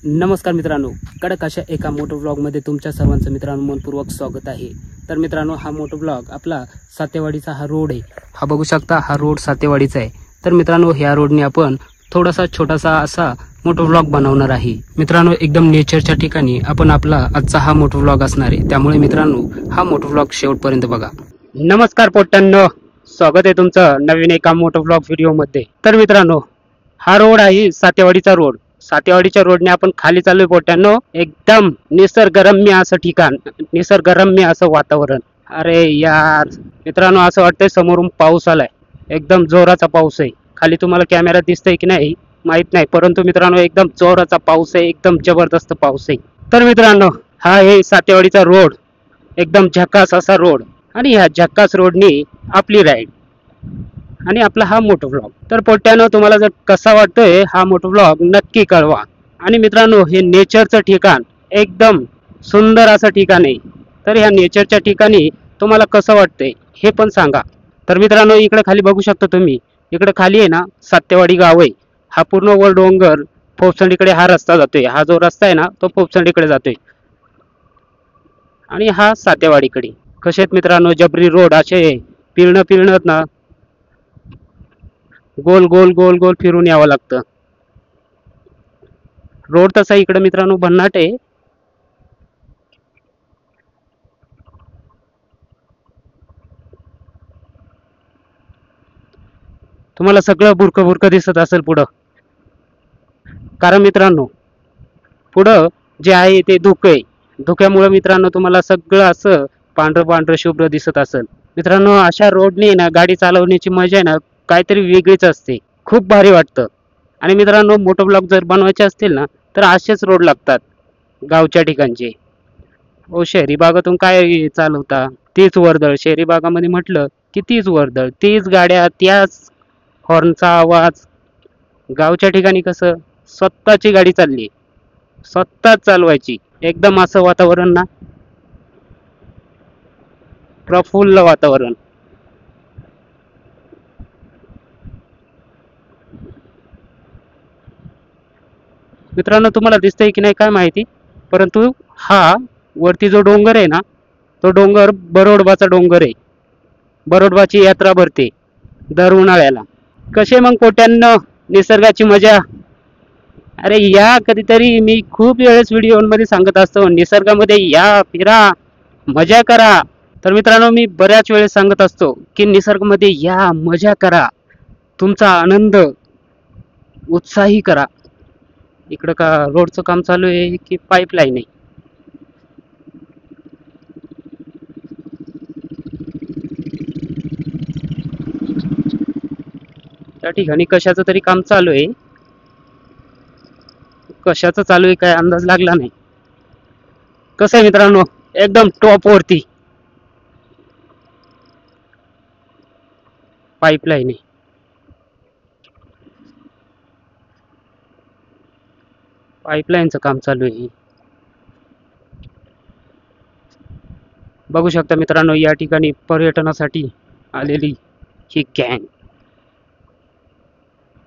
नमस्कार मित्रांनो, कडक अशा एका मोटो व्लॉगमध्ये तुमच्या सर्वांचं मित्रांनो मनपूर्वक स्वागत आहे। तर मित्रांनो, हा मोटो व्लॉग आपला सातेवाडीचा हा रोड आहे। हा बघू शकता, हा रोड सातेवाडीचा आहे। तर मित्रांनो, ह्या रोडने आपण थोडासा छोटासा असा मोटो व्लॉग बनवणार आहे। मित्रांनो, एकदम नेचरच्या ठिकाणी आपण आपला आजचा हा मोटो व्लॉग असणार आहे। त्यामुळे मित्रांनो, हा मोटो व्लॉग शेवटपर्यंत बघा। नमस्कार पोट्ट्यांनो, स्वागत आहे तुमचं नवीन एका मोटो व्लॉग व्हिडिओमध्ये। तर मित्रांनो, हा रोड आहे सातेवाडीचा रोड। सातेवाडीच्या रोडने आपण खाली चाललोय पोट्ट्यांनो। एकदम निसर्गरम्य असं ठिकाण, निसर्गरम्य असं वातावरण। अरे यार मित्रांनो, असं वाटतंय समोरून पाऊस आलाय, एकदम जोराचा पाऊस आहे। खाली तुम्हाला कॅमेरा दिसतोय की नाही माहित नाही, परंतु मित्रांनो एकदम जोराचा पाऊस आहे, एकदम जबरदस्त पाऊस आहे। तर मित्रांनो, हा आहे सातेवाडीचा रोड, एकदम झकास असा रोड। आणि ह्या झकास रोडनी आपली राईड आणि आपला हा मोटो व्लॉग। तर पोट्ट्यानो, तुम्हाला जर कसा वाटतोय हा मोटो व्लॉग नक्की कळवा। आणि मित्रांनो, हे नेचरचं ठिकाण एकदम सुंदर असं ठिकाण आहे। तर ह्या नेचरच्या ठिकाणी तुम्हाला कसं वाटतंय हे पण सांगा। तर मित्रांनो, इकडे खाली बघू शकता तुम्ही, इकडे खाली आहे ना सातेवाडी गाव आहे। हा पूर्ण वर डोंगर पोपसंडीकडे हा रस्ता जातोय। हा जो रस्ता आहे ना तो पोपसंडीकडे जातोय आणि हा सातेवाडीकडे। कसे आहेत मित्रांनो, जबरी रोड असे फिरणं ना, गोल गोल गोल गोल फिरून यावं लागतं। रोड तसा इकडे मित्रांनो भन्नाट आहे। तुम्हाला सगळं बुरकं बुरकं दिसत असेल पुढं, कारण मित्रांनो पुढं जे आहे ते धुकं आहे। धुक्यामुळे मित्रांनो तुम्हाला सगळं असं पांढरं पांढरं शुभ्र दिसत असेल। मित्रांनो, अशा रोडने ना गाडी चालवण्याची मजा आहे ना काहीतरी वेगळीच असते, खूप भारी वाटतं। आणि मित्रांनो, मोटो ब्लॉग जर बनवायचे असतील ना तर असेच रोड लागतात गावच्या ठिकाणचे। ओ, शहरी भागातून काय चालवता, तीच वर्दळ। शहरी भागामध्ये म्हटलं की तीच वर्दळ, तीच गाड्या, त्याच हॉर्नचा आवाज। गावच्या ठिकाणी कसं स्वतःची गाडी चालली, स्वतःच चालवायची, एकदम असं वातावरण ना, प्रफुल्ल वातावरण। मित्रांनो, तुम्हाला दिसतंय की नाही काय माहिती, परंतु हा वरती जो डोंगर आहे ना तो डोंगर बरोडबाचा डोंगर आहे। बरोडबाची यात्रा भरते दर उन्हाळ्याला। कसे मग पोट्यांनो निसर्गाची मजा? अरे या कधीतरी, मी खूप वेळेस व्हिडिओमध्ये सांगत असतो, निसर्गामध्ये या, फिरा, मजा करा। तर मित्रांनो, मी बऱ्याच वेळेस सांगत असतो की निसर्गामध्ये या, मजा करा, तुमचा आनंद उत्साही करा। इकडं का रोडचं काम चालू आहे की पाईपलाईन आहे? त्या ठिकाणी कशाचं तरी काम चालू आहे, कशाचं चालू आहे काय अंदाज लागला नाही। कसं आहे मित्रांनो, एकदम टॉप वरती पाईपलाईन आहे। पाईपलाईनचं काम चालू आहे, बघू शकता मित्रांनो। या ठिकाणी पर्यटनासाठी आलेली ही गँग,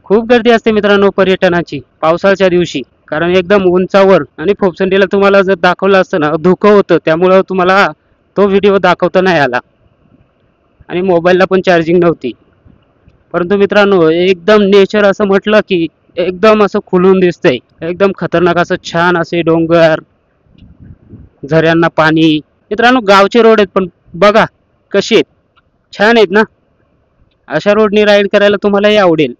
खूप गर्दी असते मित्रांनो पर्यटनाची पावसाळ्याच्या दिवशी, कारण एकदम उंचावर। आणि फोपसंडीला तुम्हाला जर दाखवलं असतं ना धुकं होतं, त्यामुळं तुम्हाला तो व्हिडिओ दाखवता नाही आला आणि मोबाईलला पण चार्जिंग नव्हती। परंतु मित्रांनो, एकदम नेचर असं म्हटलं की एकदम असं खुलून दिसतंय, एकदम खतरनाक असं छान असे डोंगर, झऱ्यांना पाणी। मित्रांनो, गावचे रोड आहेत पण बघा कशी आहेत, छान आहेत ना। अशा रोडनी राईड करायला तुम्हालाही आवडेल।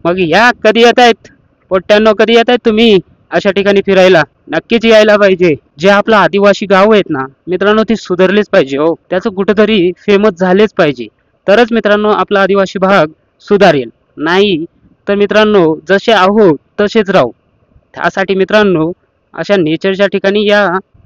मग या, कधी येत आहेत पोट्ट्यांनो, कधी येत आहेत तुम्ही अशा ठिकाणी फिरायला? नक्कीच यायला पाहिजे। जे आपलं आदिवासी गाव आहेत ना मित्रांनो, ती सुधारलीच पाहिजे हो, त्याचं कुठंतरी फेमस झालेच पाहिजे, तरच मित्रांनो आपला आदिवासी भाग सुधारेल। नाही तर मित्रांनो जसे आहोत तसेच राहू। त्यासाठी मित्रांनो अशा नेचरच्या ठिकाणी या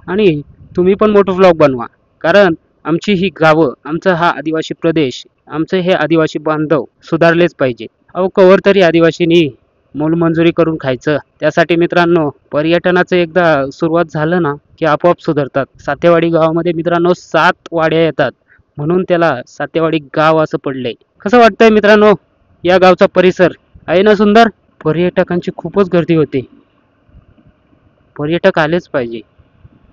आणि तुम्ही पण मोठं व्लॉग बनवा, कारण आमची ही गावं, आमचा हा आदिवासी प्रदेश, आमचे हे आदिवासी बांधव सुधारलेच पाहिजे। अहो, कवर तरी आदिवासींनी मोलमजुरी करून खायचं। त्यासाठी मित्रांनो पर्यटनाचं एकदा सुरुवात झालं ना की आपोआप सुधारतात। सातेवाडी गावामध्ये मित्रांनो 7 वाड्या येतात, म्हणून त्याला सातेवाडी गाव असं पडलंय। कसं वाटतंय मित्रांनो या गावचा परिसर? आहे ना सुंदर? पर्यटकांची खूपच गर्दी होते. पर्यटक आलेच पाहिजे.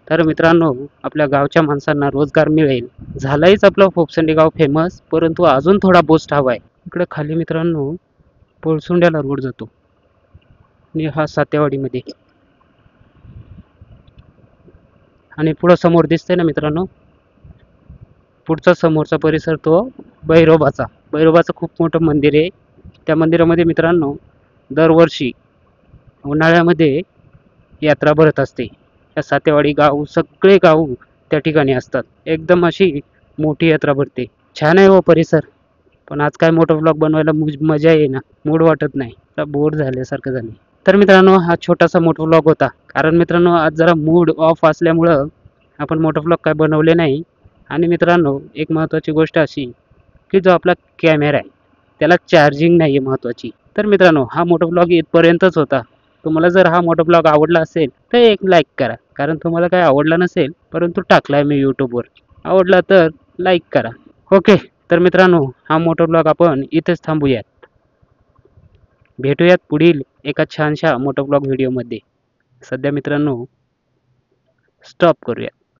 तर मित्रांनो, आपल्या गावच्या माणसांना रोजगार मिळेल. झालंयच आपलं फोपसंडे गाव फेमस, परंतु अजून थोडा बूस्ट हवाय. इकडे खाली मित्रांनो पळसुंड्याला रोड जातो आणि हा सातेवाडीमध्ये. आणि पुढं समोर दिसतंय ना मित्रांनो, पुढचा समोरचा परिसर तो भैरोबाचं खूप मोठं मंदिर आहे. त्या मंदिरामध्ये मित्रांनो दरवर्षी उन्हाळ्यामध्ये यात्रा भरत असते. या सातेवाडी गाव सगळे गाव त्या ठिकाणी असतात. एकदम अशी मोठी यात्रा भरते. छान आहे हो परिसर. पण आज काय मोठा ब्लॉग बनवायला मजा येईना, मूड वाटत नाही, बोर झाल्यासारखं झालं. तर मित्रांनो हा छोटासा मोठा ब्लॉग होता. कारण मित्रांनो आज जरा मूड ऑफ असल्यामुळं आपण मोठा ब्लॉग काय बनवले नाही. आणि मित्रांनो एक महत्त्वाची गोष्ट अशी की जो आपला कॅमेरा आहे त्याला चार्जिंग नाही आहे महत्त्वाची. तर मित्रांनो हा मोठा ब्लॉग इथपर्यंतच होता. तुम्हाला जर हा मोठा ब्लॉग आवडला असेल तर एक लाईक करा. कारण तुम्हाला काय आवडला नसेल, परंतु टाकलाय मी यूट्यूबवर. आवडला तर लाईक करा. ओके. तर मित्रांनो हा मोठा ब्लॉग आपण इथेच थांबूयात. भेटूयात पुढील एका छानशा मोठा ब्लॉग व्हिडिओमध्ये. सध्या मित्रांनो स्टॉप करूया.